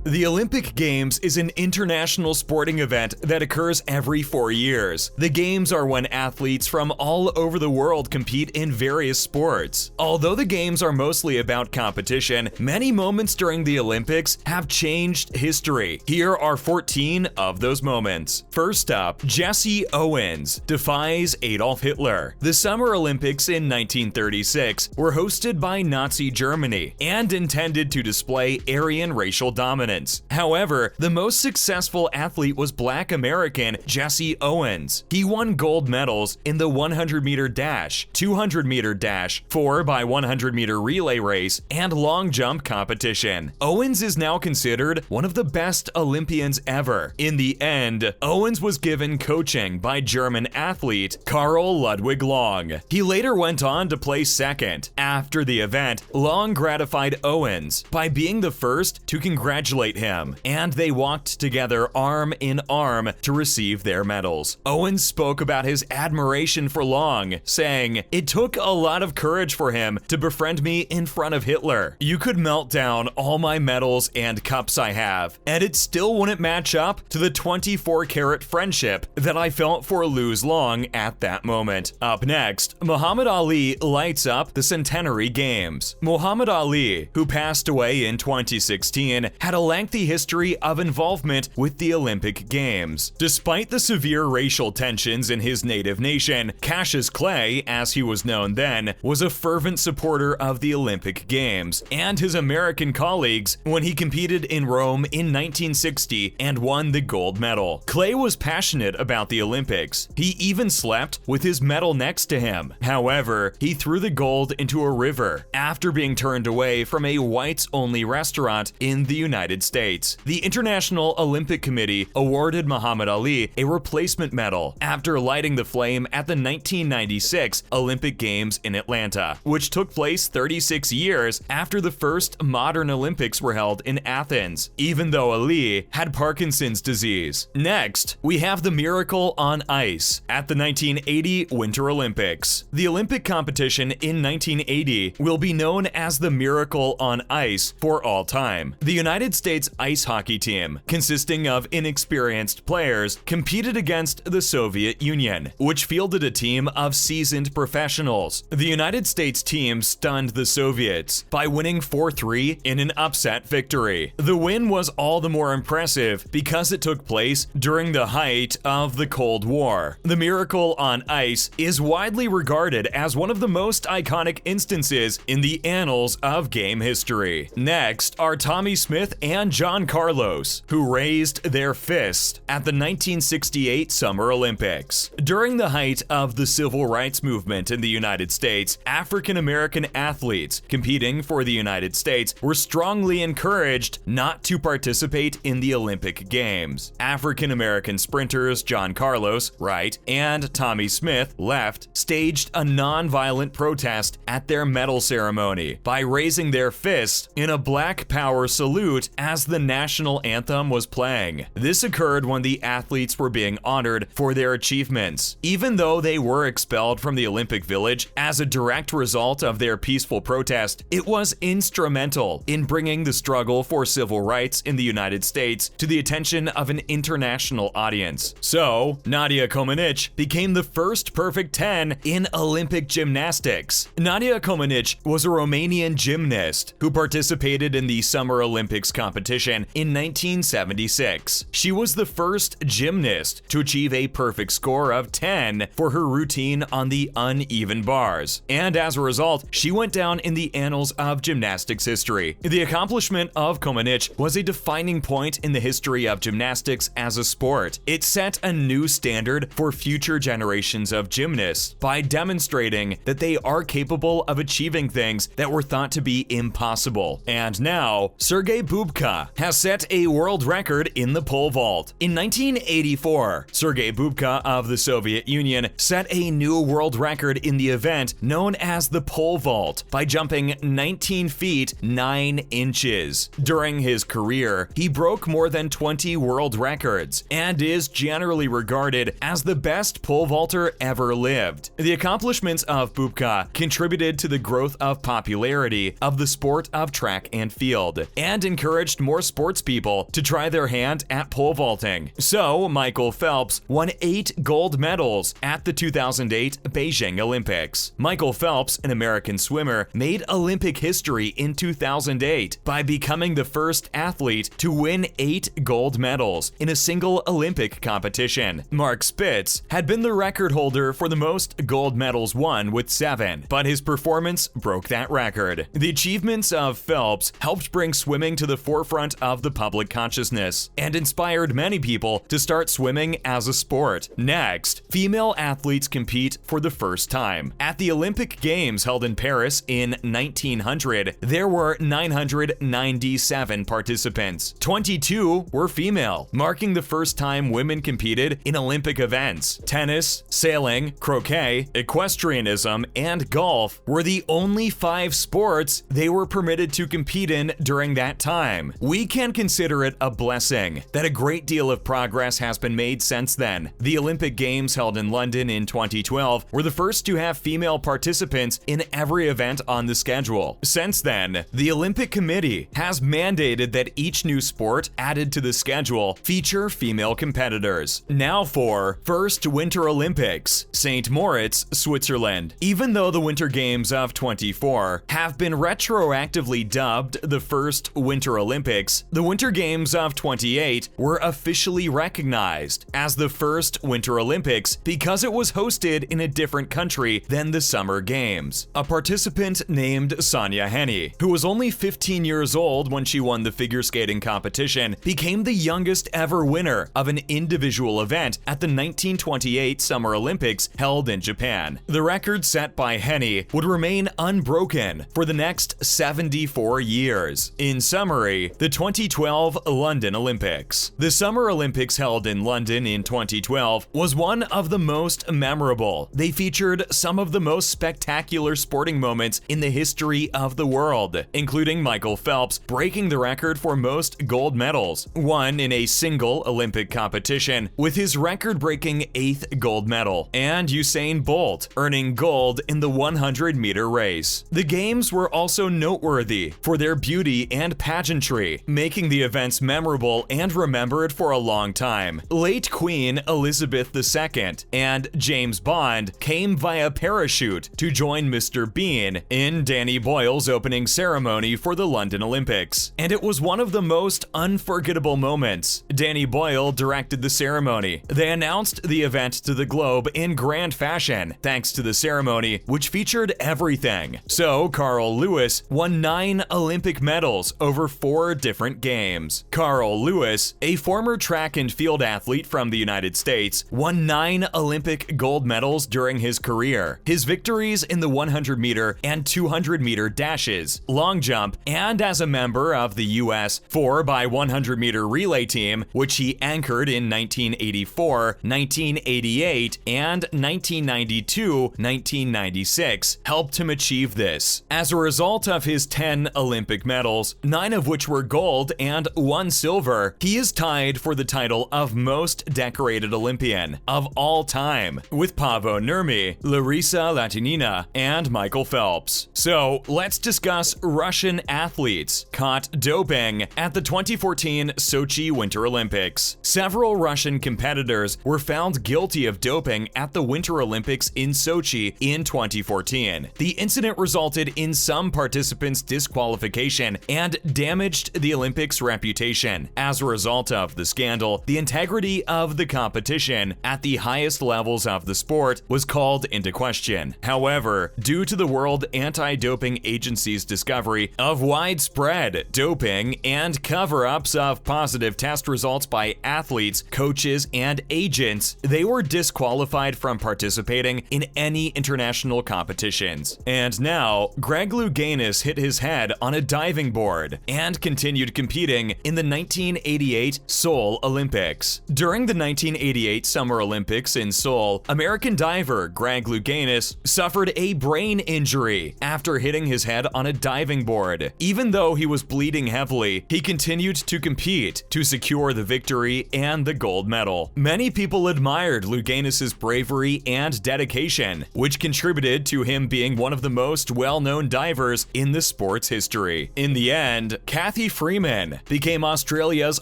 The Olympic Games is an international sporting event that occurs every 4 years. The Games are when athletes from all over the world compete in various sports. Although the Games are mostly about competition, many moments during the Olympics have changed history. Here are 14 of those moments. First up, Jesse Owens defies Adolf Hitler. The Summer Olympics in 1936 were hosted by Nazi Germany and intended to display Aryan racial dominance. However, the most successful athlete was Black American Jesse Owens. He won gold medals in the 100-meter dash, 200-meter dash, 4x100-meter relay race, and long jump competition. Owens is now considered one of the best Olympians ever. In the end, Owens was given coaching by German athlete Karl Ludwig Long. He later went on to place second. After the event, Long gratified Owens by being the first to congratulate him, and they walked together arm in arm to receive their medals. Owens spoke about his admiration for Long, saying, "It took a lot of courage for him to befriend me in front of Hitler. You could melt down all my medals and cups I have, and it still wouldn't match up to the 24-karat friendship that I felt for Luz Long at that moment." Up next, Muhammad Ali lights up the Centenary Games. Muhammad Ali, who passed away in 2016, had a lengthy history of involvement with the Olympic Games. Despite the severe racial tensions in his native nation, Cassius Clay, as he was known then, was a fervent supporter of the Olympic Games and his American colleagues when he competed in Rome in 1960 and won the gold medal. Clay was passionate about the Olympics. He even slept with his medal next to him. However, he threw the gold into a river after being turned away from a whites-only restaurant in the United States. The International Olympic Committee awarded Muhammad Ali a replacement medal after lighting the flame at the 1996 Olympic Games in Atlanta, which took place 36 years after the first modern Olympics were held in Athens, even though Ali had Parkinson's disease. Next, we have the miracle on ice at the 1980 Winter Olympics. The Olympic competition in 1980 will be known as the miracle on ice for all time. The United States ice hockey team, consisting of inexperienced players, competed against the Soviet Union, which fielded a team of seasoned professionals. The United States team stunned the Soviets by winning 4-3 in an upset victory. The win was all the more impressive because it took place during the height of the Cold War. The miracle on ice is widely regarded as one of the most iconic instances in the annals of game history. Next are Tommy Smith and John Carlos, who raised their fist at the 1968 Summer Olympics. During the height of the civil rights movement in the United States, African American athletes competing for the United States were strongly encouraged not to participate in the Olympic Games. African American sprinters John Carlos, right, and Tommy Smith, left, staged a non-violent protest at their medal ceremony by raising their fist in a Black Power salute as the national anthem was playing. This occurred when the athletes were being honored for their achievements. Even though they were expelled from the Olympic Village as a direct result of their peaceful protest, it was instrumental in bringing the struggle for civil rights in the United States to the attention of an international audience. So, Nadia Comaneci became the first perfect 10 in Olympic gymnastics. Nadia Comaneci was a Romanian gymnast who participated in the Summer Olympics competition in 1976. She was the first gymnast to achieve a perfect score of 10 for her routine on the uneven bars, and as a result, she went down in the annals of gymnastics history. The accomplishment of Comaneci was a defining point in the history of gymnastics as a sport. It set a new standard for future generations of gymnasts by demonstrating that they are capable of achieving things that were thought to be impossible. And now, Sergei Bubka has set a world record in the pole vault. In 1984, Sergei Bubka of the Soviet Union set a new world record in the event known as the pole vault by jumping 19 feet 9 inches. During his career, he broke more than 20 world records and is generally regarded as the best pole vaulter ever lived. The accomplishments of Bubka contributed to the growth of popularity of the sport of track and field and encouraged encouraged more sports people to try their hand at pole vaulting. So, Michael Phelps won 8 gold medals at the 2008 Beijing Olympics. Michael Phelps, an American swimmer, made Olympic history in 2008 by becoming the first athlete to win 8 gold medals in a single Olympic competition. Mark Spitz had been the record holder for the most gold medals won with 7, but his performance broke that record. The achievements of Phelps helped bring swimming to the forefront of the public consciousness and inspired many people to start swimming as a sport. Next, female athletes compete for the first time. At the Olympic Games held in Paris in 1900, there were 997 participants. 22 were female, marking the first time women competed in Olympic events. Tennis, sailing, croquet, equestrianism, and golf were the only 5 sports they were permitted to compete in during that time. We can consider it a blessing that a great deal of progress has been made since then. The Olympic Games held in London in 2012 were the first to have female participants in every event on the schedule. Since then, the Olympic Committee has mandated that each new sport added to the schedule feature female competitors. Now for first Winter Olympics, St. Moritz, Switzerland. Even though the Winter Games of 24 have been retroactively dubbed the first Winter Olympics, the Winter Games of 28 were officially recognized as the first Winter Olympics because it was hosted in a different country than the Summer Games. A participant named Sonia Henne, who was only 15 years old when she won the figure skating competition, became the youngest ever winner of an individual event at the 1928 Summer Olympics held in Japan. The record set by Henne would remain unbroken for the next 74 years. In summary, the 2012 London Olympics. The Summer Olympics held in London in 2012 was one of the most memorable. They featured some of the most spectacular sporting moments in the history of the world, including Michael Phelps breaking the record for most gold medals, won in a single Olympic competition with his record-breaking 8th gold medal, and Usain Bolt earning gold in the 100-meter race. The games were also noteworthy for their beauty and pageantry, making the events memorable and remembered for a long time. Late Queen Elizabeth II and James Bond came via parachute to join Mr. Bean in Danny Boyle's opening ceremony for the London Olympics, and it was one of the most unforgettable moments. Danny Boyle directed the ceremony. They announced the event to the globe in grand fashion, thanks to the ceremony, which featured everything. So, Carl Lewis won 9 Olympic medals over 4 different games. Carl Lewis, a former track and field athlete from the United States, won 9 Olympic gold medals during his career. His victories in the 100-meter and 200-meter dashes, long jump, and as a member of the U.S. 4x100-meter relay team, which he anchored in 1984, 1988, and 1992-1996, helped him achieve this. As a result of his 10 Olympic medals, 9 of which were gold and 1 silver, he is tied for the title of most decorated Olympian of all time, with Paavo Nurmi, Larisa Latinina, and Michael Phelps. So, let's discuss Russian athletes caught doping at the 2014 Sochi Winter Olympics. Several Russian competitors were found guilty of doping at the Winter Olympics in Sochi in 2014. The incident resulted in some participants' disqualification and damaged the Olympics' reputation. As a result of the scandal, the integrity of the competition at the highest levels of the sport was called into question. However, due to the World Anti-Doping Agency's discovery of widespread doping and cover-ups of positive test results by athletes, coaches, and agents, they were disqualified from participating in any international competitions. And now, Greg Louganis hit his head on a diving board and continued competing in the 1988 Seoul Olympics. During the 1988 Summer Olympics in Seoul, American diver Greg Louganis suffered a brain injury after hitting his head on a diving board. Even though he was bleeding heavily, he continued to compete to secure the victory and the gold medal. Many people admired Louganis' bravery and dedication, which contributed to him being one of the most well-known divers in the sport's history. In the end, Kathy Cathy Freeman became Australia's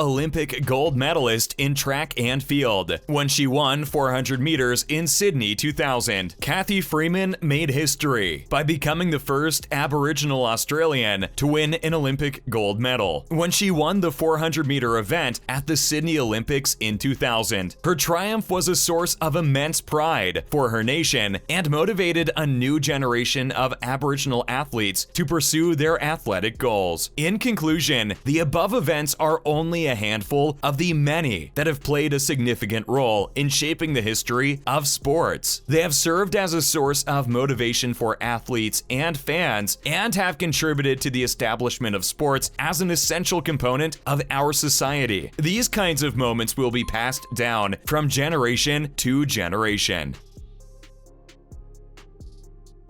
Olympic gold medalist in track and field when she won 400 meters in Sydney 2000. Cathy Freeman made history by becoming the first Aboriginal Australian to win an Olympic gold medal when she won the 400-meter event at the Sydney Olympics in 2000. Her triumph was a source of immense pride for her nation and motivated a new generation of Aboriginal athletes to pursue their athletic goals. In conclusion, the above events are only a handful of the many that have played a significant role in shaping the history of sports. They have served as a source of motivation for athletes and fans and have contributed to the establishment of sports as an essential component of our society. These kinds of moments will be passed down from generation to generation.